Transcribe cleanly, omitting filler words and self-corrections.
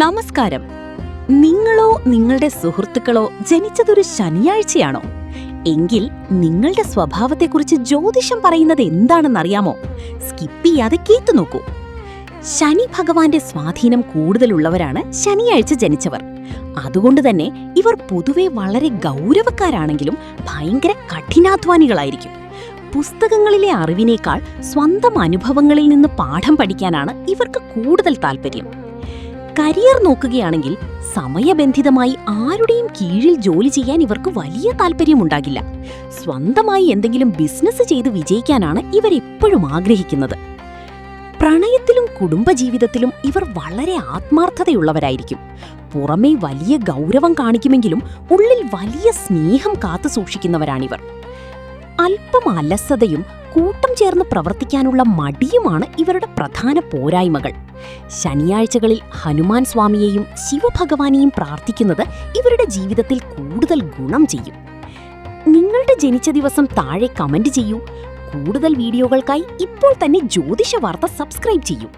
നമസ്കാരം. നിങ്ങളോ നിങ്ങളുടെ സുഹൃത്തുക്കളോ ജനിച്ചതൊരു ശനിയാഴ്ചയാണോ? എങ്കിൽ നിങ്ങളുടെ സ്വഭാവത്തെക്കുറിച്ച് ജ്യോതിഷം പറയുന്നത് എന്താണെന്നറിയാമോ? സ്കിപ്പ് ചെയ്യാതെ കേട്ടു നോക്കൂ. ശനി ഭഗവാന്റെ സ്വാധീനം കൂടുതലുള്ളവരാണ് ശനിയാഴ്ച ജനിച്ചവർ. അതുകൊണ്ടുതന്നെ ഇവർ പൊതുവെ വളരെ ഗൗരവക്കാരാണെങ്കിലും ഭയങ്കര കഠിനാധ്വാനികളായിരിക്കും. പുസ്തകങ്ങളിലെ അറിവിനേക്കാൾ സ്വന്തം അനുഭവങ്ങളിൽ നിന്ന് പാഠം പഠിക്കാനാണ് ഇവർക്ക് കൂടുതൽ താല്പര്യം. കരിയർ നോക്കുകയാണെങ്കിൽ സമയബന്ധിതമായി ആരുടെയും കീഴിൽ ജോലി ചെയ്യാൻ ഇവർക്ക് വലിയ താല്പര്യമുണ്ടാകില്ല. സ്വന്തമായി എന്തെങ്കിലും ബിസിനസ് ചെയ്ത് വിജയിക്കാനാണ് ഇവരെപ്പോഴും ആഗ്രഹിക്കുന്നത്. പ്രണയത്തിലും കുടുംബജീവിതത്തിലും ഇവർ വളരെ ആത്മാർത്ഥതയുള്ളവരായിരിക്കും. പുറമേ വലിയ ഗൗരവം കാണിക്കുമെങ്കിലും ഉള്ളിൽ വലിയ സ്നേഹം കാത്തു സൂക്ഷിക്കുന്നവരാണിവർ. അല്പം അലസതയും കൂട്ടം ചേർന്ന് പ്രവർത്തിക്കാനുള്ള മടിയുമാണ് ഇവരുടെ പ്രധാന പോരായ്മകൾ. ശനിയാഴ്ചകളിൽ ഹനുമാൻ സ്വാമിയെയും ശിവഭഗവാനെയും പ്രാർത്ഥിക്കുന്നത് ഇവരുടെ ജീവിതത്തിൽ കൂടുതൽ ഗുണം ചെയ്യും. നിങ്ങളുടെ ജനിച്ച ദിവസം താഴെ കമന്റ് ചെയ്യൂ. കൂടുതൽ വീഡിയോകൾക്കായി ഇപ്പോൾ തന്നെ ജ്യോതിഷ വാർത്ത സബ്സ്ക്രൈബ് ചെയ്യൂ.